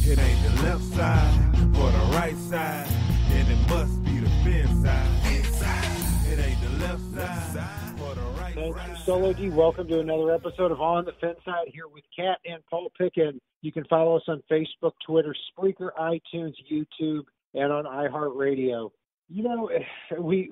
It ain't the left side or the right side, then it must be the fin side. Inside. It ain't the left side or the right side. Thank you, Solo D. Welcome to another episode of On the Fin Side here with Kat and Paul Picken. You can follow us on Facebook, Twitter, Spreaker, iTunes, YouTube, and on iHeartRadio. You know, we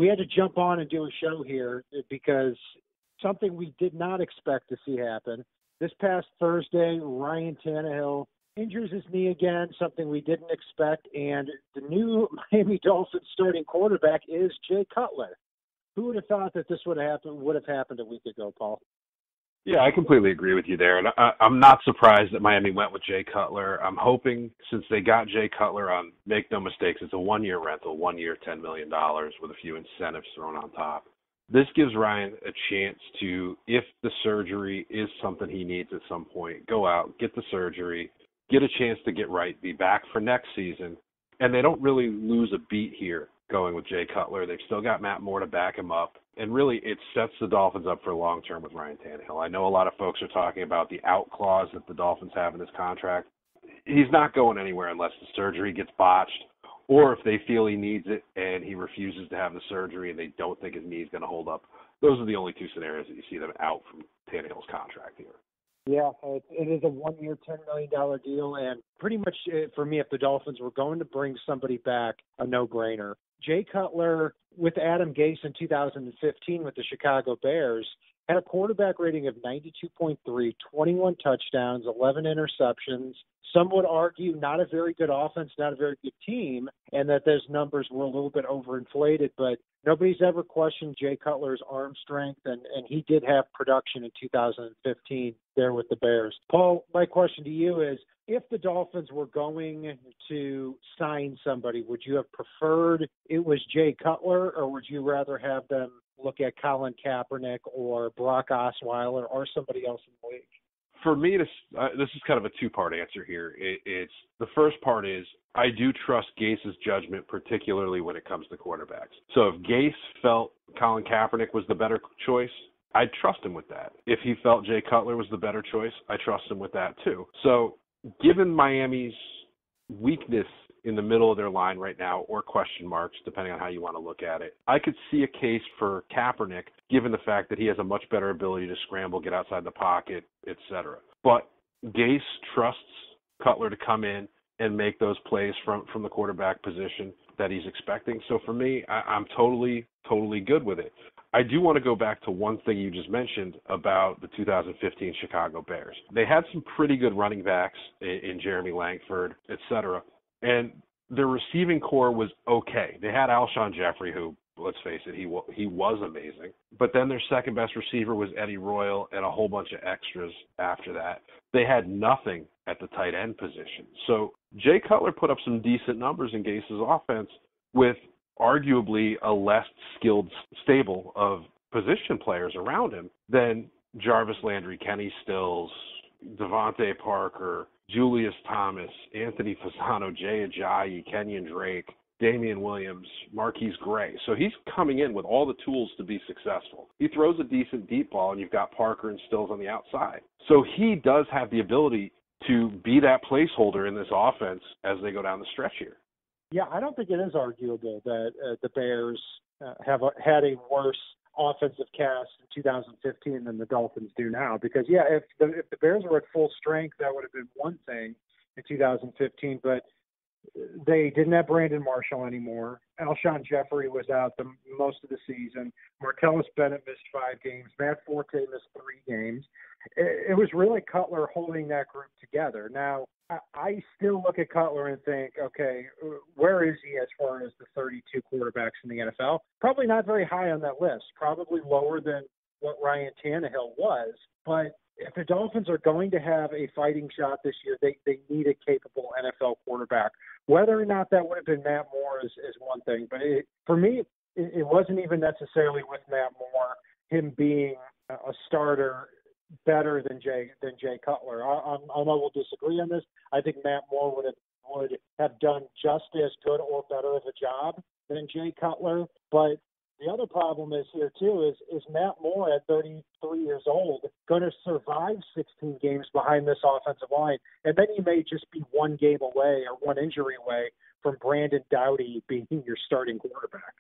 had to jump on and do a show here because something we did not expect to see happen. This past Thursday, Ryan Tannehill injures his knee again, something we didn't expect, and the new Miami Dolphins starting quarterback is Jay Cutler. Who would have thought that this would have happened a week ago, Paul? Yeah, I completely agree with you there, and I'm not surprised that Miami went with Jay Cutler. I'm hoping, since they got Jay Cutler on, make no mistakes, it's a one-year rental, 1 year, $10 million with a few incentives thrown on top. This gives Ryan a chance to, if the surgery is something he needs at some point, go out, get the surgery, get a chance to get right, be back for next season, and they don't really lose a beat here going with Jay Cutler. They've still got Matt Moore to back him up, and really it sets the Dolphins up for long-term with Ryan Tannehill. I know a lot of folks are talking about the out clause that the Dolphins have in his contract. He's not going anywhere unless the surgery gets botched, or if they feel he needs it and he refuses to have the surgery and they don't think his knee is going to hold up. Those are the only two scenarios that you see them out from Tannehill's contract here. Yeah, it is a 1 year, $10 million deal, and pretty much for me, if the Dolphins were going to bring somebody back, a no-brainer. Jay Cutler, with Adam Gase in 2015 with the Chicago Bears, had a quarterback rating of 92.3, 21 touchdowns, 11 interceptions. Some would argue not a very good offense, not a very good team, and that those numbers were a little bit overinflated, but nobody's ever questioned Jay Cutler's arm strength, and he did have production in 2015 there with the Bears. Paul, my question to you is, if the Dolphins were going to sign somebody, would you have preferred it was Jay Cutler, or would you rather have them look at Colin Kaepernick or Brock Osweiler or somebody else in the league? For me, this is kind of a two-part answer here. It's the first part is I do trust Gase's judgment, particularly when it comes to quarterbacks. So if Gase felt Colin Kaepernick was the better choice, I'd trust him with that. If he felt Jay Cutler was the better choice, I trust him with that too. So given Miami's weakness in the middle of their line right now, or question marks, depending on how you want to look at it, I could see a case for Kaepernick, given the fact that he has a much better ability to scramble, get outside the pocket, etc. But Gase trusts Cutler to come in and make those plays from the quarterback position that he's expecting. So for me, I'm totally good with it. I do want to go back to one thing you just mentioned about the 2015 Chicago Bears. They had some pretty good running backs in Jeremy Langford, etc., and their receiving core was okay. They had Alshon Jeffrey, who, let's face it, he was amazing. But then their second best receiver was Eddie Royal and a whole bunch of extras after that. They had nothing at the tight end position. So Jay Cutler put up some decent numbers in Gase's offense with arguably a less skilled stable of position players around him than Jarvis Landry, Kenny Stills, Devontae Parker, Julius Thomas, Anthony Fasano, Jay Ajayi, Kenyon Drake, Damian Williams, Marquise Gray. So he's coming in with all the tools to be successful. He throws a decent deep ball, and you've got Parker and Stills on the outside. So he does have the ability to be that placeholder in this offense as they go down the stretch here. Yeah, I don't think it is arguable that the Bears have had a worse offensive cast in 2015 than the Dolphins do now. Because, yeah, if the Bears were at full strength, that would have been one thing in 2015. But they didn't have Brandon Marshall anymore. Alshon Jeffrey was out most of the season. Martellus Bennett missed 5 games. Matt Forte missed 3 games. It was really Cutler holding that group together. Now, I still look at Cutler and think, okay, where is he as far as the 32 quarterbacks in the NFL? Probably not very high on that list, probably lower than what Ryan Tannehill was. But if the Dolphins are going to have a fighting shot this year, they need a capable NFL quarterback. Whether or not that would have been Matt Moore is one thing. But for me, it wasn't even necessarily with Matt Moore, him being a starter better than Jay Cutler. I know we'll disagree on this. I think Matt Moore would have done just as good or better of a job than Jay Cutler. But The other problem is here, too, is Matt Moore at 33 years old going to survive 16 games behind this offensive line? And then he may just be one game away or one injury away from Brandon Doughty being your starting quarterback.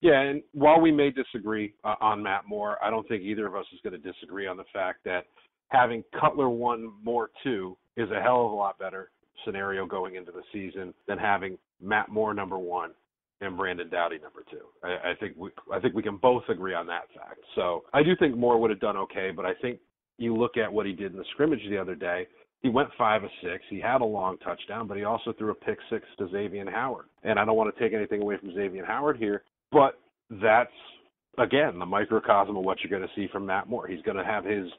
Yeah, and while we may disagree on Matt Moore, I don't think either of us is going to disagree on the fact that having Cutler 1, Moore 2 is a hell of a lot better scenario going into the season than having Matt Moore number 1 and Brandon Doughty number 2. I think we can both agree on that fact. So I do think Moore would have done okay, but I think you look at what he did in the scrimmage the other day. He went 5 of 6. He had a long touchdown, but he also threw a pick 6 to Xavier Howard. And I don't want to take anything away from Xavier Howard here, but that's, again, the microcosm of what you're going to see from Matt Moore. He's going to have his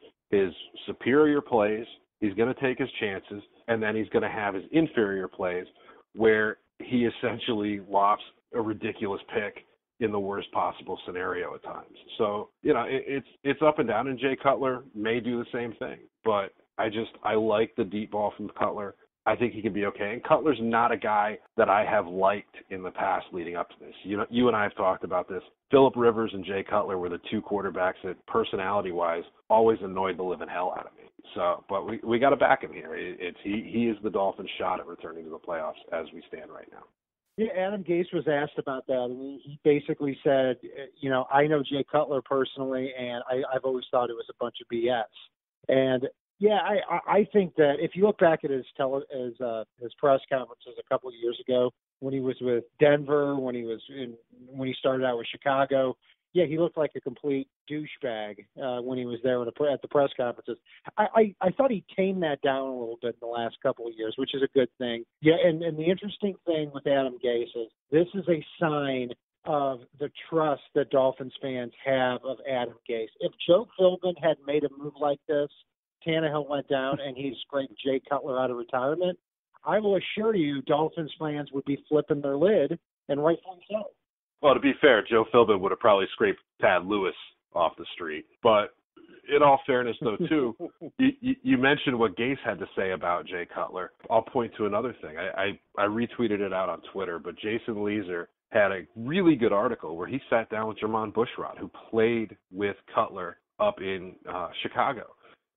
superior plays, he's going to take his chances, and then he's going to have his inferior plays where he essentially lofts a ridiculous pick in the worst possible scenario at times. So, it's up and down, and Jay Cutler may do the same thing. But I like the deep ball from Cutler. I think he can be okay. And Cutler's not a guy that I have liked in the past leading up to this. You and I have talked about this. Phillip Rivers and Jay Cutler were the two quarterbacks that, personality-wise, always annoyed the living hell out of me. So, but we got to back him here. He is the Dolphins' shot at returning to the playoffs as we stand right now. Yeah, Adam Gase was asked about that, and he basically said, I know Jay Cutler personally, and I've always thought it was a bunch of BS. And yeah, I think that if you look back at his press conferences a couple of years ago when he was with Denver, when he started out with Chicago, yeah, he looked like a complete douchebag when he was there at the press conferences. I thought he tamed that down a little bit in the last couple of years, which is a good thing. Yeah, and the interesting thing with Adam Gase is this is a sign of the trust that Dolphins fans have of Adam Gase. If Joe Philbin had made a move like this, Tannehill went down and he scraped Jay Cutler out of retirement, I will assure you Dolphins fans would be flipping their lid, and rightfully so. Well, to be fair, Joe Philbin would have probably scraped Tad Lewis off the street. But in all fairness, though, too, you mentioned what Gase had to say about Jay Cutler. I'll point to another thing. I retweeted it out on Twitter, but Jason Leeser had a really good article where he sat down with Jermon Bushrod, who played with Cutler up in Chicago.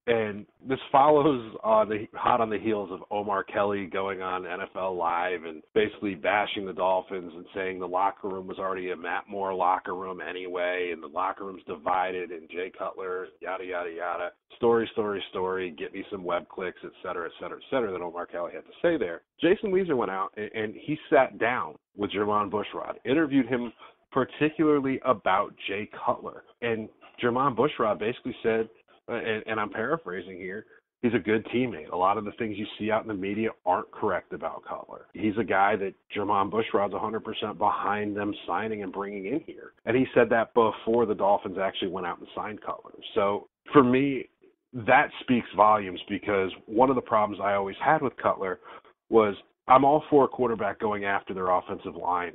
And this follows hot on the heels of Omar Kelly going on NFL Live and basically bashing the Dolphins and saying the locker room was already a Matt Moore locker room anyway, and the locker room's divided, and Jay Cutler, yada, yada, yada. Story, get me some web clicks, et cetera, that Omar Kelly had to say there. Jason Leeser went out, and he sat down with Jermon Bushrod, interviewed him particularly about Jay Cutler. And Jermon Bushrod basically said, and I'm paraphrasing here, he's a good teammate. A lot of the things you see out in the media aren't correct about Cutler. He's a guy that Jermon Bushrod's 100% behind them signing and bringing in here. And he said that before the Dolphins actually went out and signed Cutler. So for me, that speaks volumes, because one of the problems I always had with Cutler was I'm all for a quarterback going after their offensive line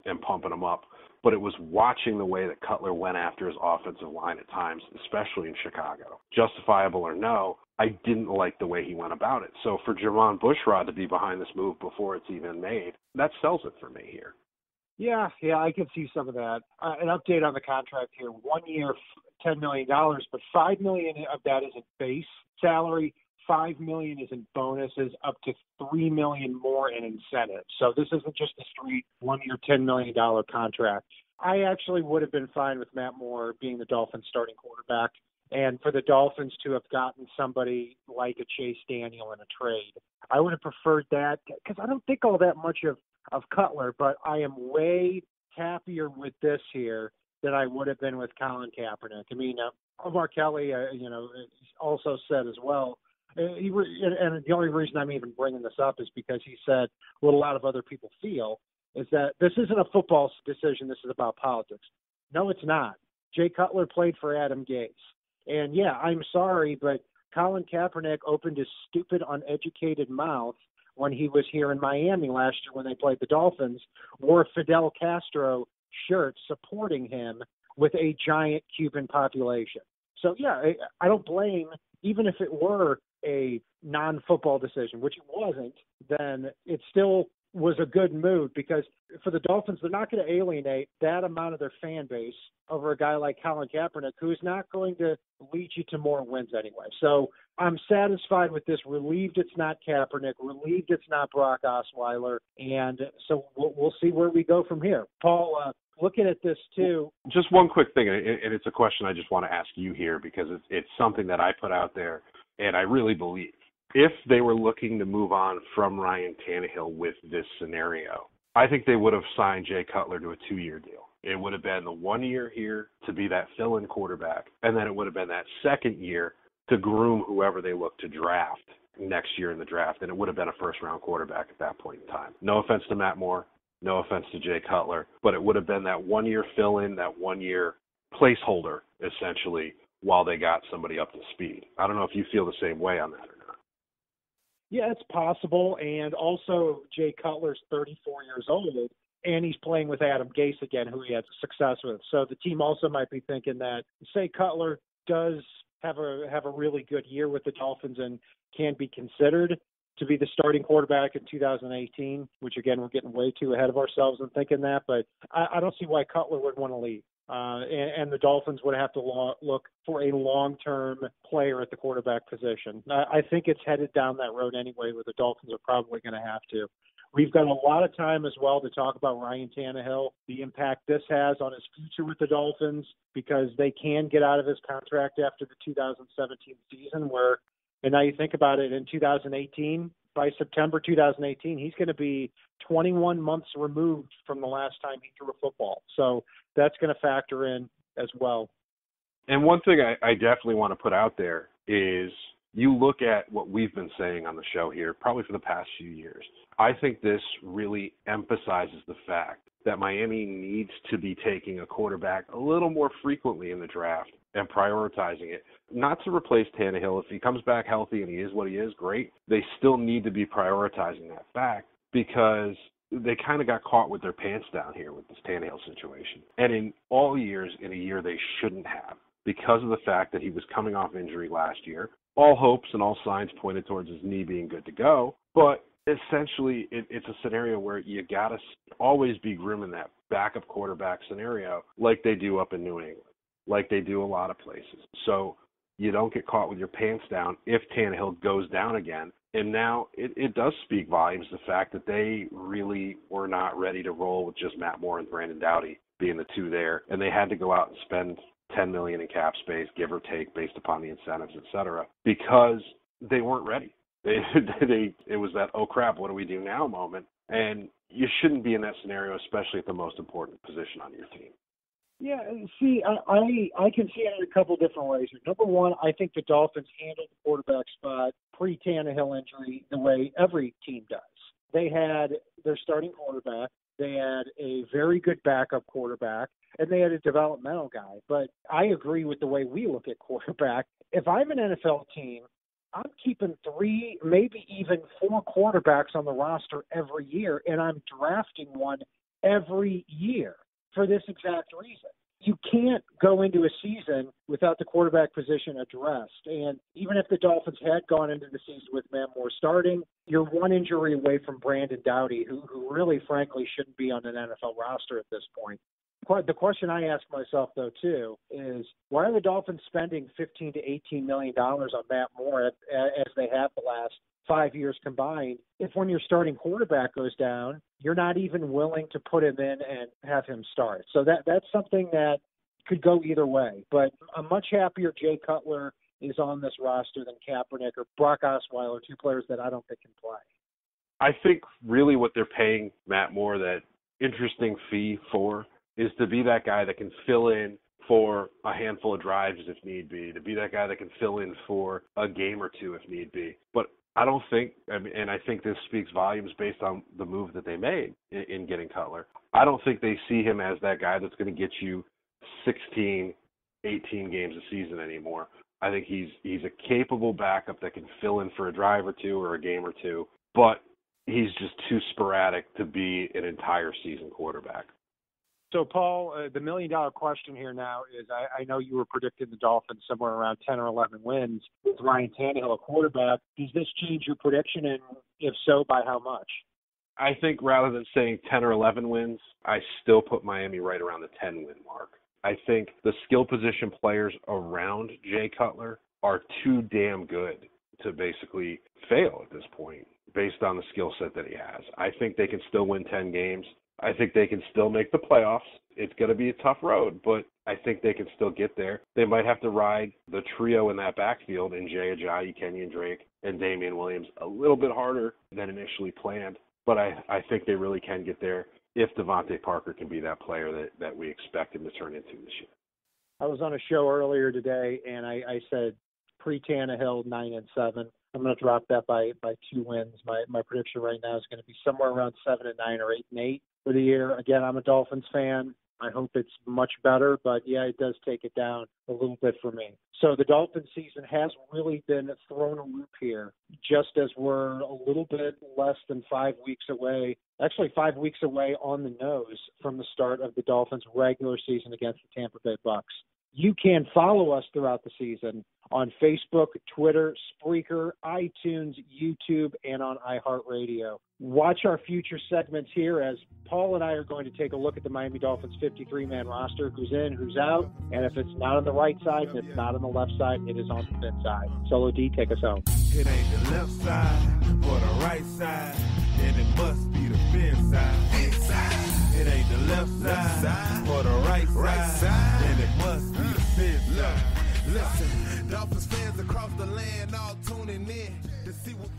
and pumping them up. But it was watching the way that Cutler went after his offensive line at times, especially in Chicago. Justifiable or no, I didn't like the way he went about it. So for Jermon Bushrod to be behind this move before it's even made, that sells it for me here. Yeah, I can see some of that. An update on the contract here: 1 year, $10 million, but $5 million of that is in base salary. $5 million is in bonuses, up to $3 million more in incentives. So this isn't just a straight 1 year, $10 million contract. I actually would have been fine with Matt Moore being the Dolphins starting quarterback, and for the Dolphins to have gotten somebody like a Chase Daniel in a trade. I would have preferred that, because I don't think all that much of Cutler, but I am way happier with this here than I would have been with Colin Kaepernick. I mean, Omar Kelly, also said as well, and the only reason I'm even bringing this up is because he said what a lot of other people feel is that this isn't a football decision. This is about politics. No, it's not. Jay Cutler played for Adam Gase. And, yeah, I'm sorry, but Colin Kaepernick opened his stupid, uneducated mouth when he was here in Miami last year when they played the Dolphins, wore Fidel Castro shirt supporting him with a giant Cuban population. So, yeah, I don't blame, even if it were a non-football decision, which it wasn't, then it's still was a good move because for the Dolphins, they're not going to alienate that amount of their fan base over a guy like Colin Kaepernick, who is not going to lead you to more wins anyway. So I'm satisfied with this, relieved it's not Kaepernick, relieved it's not Brock Osweiler, and so we'll see where we go from here. Paul, looking at this too. Just one quick thing, and it's a question I just want to ask you here because it's something that I put out there and I really believe. If they were looking to move on from Ryan Tannehill with this scenario, I think they would have signed Jay Cutler to a 2-year deal. It would have been the 1 year here to be that fill-in quarterback, and then it would have been that second year to groom whoever they look to draft next year in the draft, and it would have been a first-round quarterback at that point in time. No offense to Matt Moore, no offense to Jay Cutler, but it would have been that 1 year fill-in, that 1 year placeholder, essentially, while they got somebody up to speed. I don't know if you feel the same way on that or not. Yeah, it's possible. And also, Jay Cutler's 34 years old, and he's playing with Adam Gase again, who he had success with. So the team also might be thinking that, say, Cutler does have a really good year with the Dolphins and can be considered to be the starting quarterback in 2018, which, again, we're getting way too ahead of ourselves in thinking that. But I don't see why Cutler would want to leave. And the Dolphins would have to look for a long-term player at the quarterback position. I think it's headed down that road anyway, where the Dolphins are probably going to have to. We've got a lot of time as well to talk about Ryan Tannehill, the impact this has on his future with the Dolphins, because they can get out of his contract after the 2017 season where, and now you think about it, in 2018, by September 2018, he's going to be 21 months removed from the last time he threw a football. So that's going to factor in as well. And one thing I definitely want to put out there is you look at what we've been saying on the show here, probably for the past few years. I think this really emphasizes the fact that Miami needs to be taking a quarterback a little more frequently in the draft and prioritizing it. Not to replace Tannehill. If he comes back healthy and he is what he is, great. They still need to be prioritizing that fact because they kind of got caught with their pants down here with this Tannehill situation. And in all years, in a year they shouldn't have, because of the fact that he was coming off injury last year. All hopes and all signs pointed towards his knee being good to go. But essentially, it's a scenario where you got to always be grooming that backup quarterback scenario like they do up in New England, like they do a lot of places. So you don't get caught with your pants down if Tannehill goes down again. And now it does speak volumes, the fact that they really were not ready to roll with just Matt Moore and Brandon Doughty being the two there. And they had to go out and spend $10 million in cap space, give or take, based upon the incentives, et cetera, because they weren't ready. It was that, oh, crap, what do we do now moment. And you shouldn't be in that scenario, especially at the most important position on your team. Yeah, see, I can see it in a couple different ways. Number one, I think the Dolphins handled the quarterback spot pre-Tannehill injury the way every team does. They had their starting quarterback, they had a very good backup quarterback, and they had a developmental guy. But I agree with the way we look at quarterback. If I'm an NFL team, I'm keeping 3, maybe even 4 quarterbacks on the roster every year, and I'm drafting one every year for this exact reason. You can't go into a season without the quarterback position addressed. And even if the Dolphins had gone into the season with Matt Moore starting, you're one injury away from Brandon Doughty, who really, frankly, shouldn't be on an NFL roster at this point. The question I ask myself, though, too, is why are the Dolphins spending $15 to $18 million on Matt Moore as they have the last 5 years combined, if when your starting quarterback goes down, you're not even willing to put him in and have him start? So that's something that could go either way. But I'm much happier Jay Cutler is on this roster than Kaepernick or Brock Osweiler, 2 players that I don't think can play. I think really what they're paying Matt Moore that interesting fee for is to be that guy that can fill in for a handful of drives if need be, to be that guy that can fill in for a game or two if need be. But I don't think, and I think this speaks volumes based on the move that they made in getting Cutler. I don't think they see him as that guy that's going to get you 16, 18 games a season anymore. I think he's a capable backup that can fill in for a drive or two or a game or two, but he's just too sporadic to be an entire season quarterback. So, Paul, the $1 million question here now is I know you were predicting the Dolphins somewhere around 10 or 11 wins with Ryan Tannehill, a quarterback. Does this change your prediction, and if so, by how much? I think rather than saying 10 or 11 wins, I still put Miami right around the 10-win mark. I think the skill position players around Jay Cutler are too damn good to basically fail at this point based on the skill set that he has. I think they can still win 10 games. I think they can still make the playoffs. It's going to be a tough road, but I think they can still get there. They might have to ride the trio in that backfield in Jay Ajayi, Kenyon Drake, and Damian Williams a little bit harder than initially planned. But I think they really can get there if Devontae Parker can be that player that we expect him to turn into this year. I was on a show earlier today, and I said pre-Tannehill 9-7. I'm going to drop that by 2 wins. My prediction right now is going to be somewhere around 7-9 or 8-8 for the year. Again, I'm a Dolphins fan. I hope it's much better, but yeah, it does take it down a little bit for me. So the Dolphins season has really been thrown a loop here, just as we're a little bit less than 5 weeks away, actually 5 weeks away on the nose from the start of the Dolphins' regular season against the Tampa Bay Bucks. You can follow us throughout the season on Facebook, Twitter, Spreaker, iTunes, YouTube, and on iHeartRadio. Watch our future segments here as Paul and I are going to take a look at the Miami Dolphins 53-man roster, who's in, who's out, and if it's not on the right side and it's not on the left side, it is on the thin side. Solo D, take us home. It ain't the left side or the right side, then it must be the thin side. Inside. It ain't the left side or the right side, then it must be the thin side. Listen, Dolphins fans across the land all tuning in to see what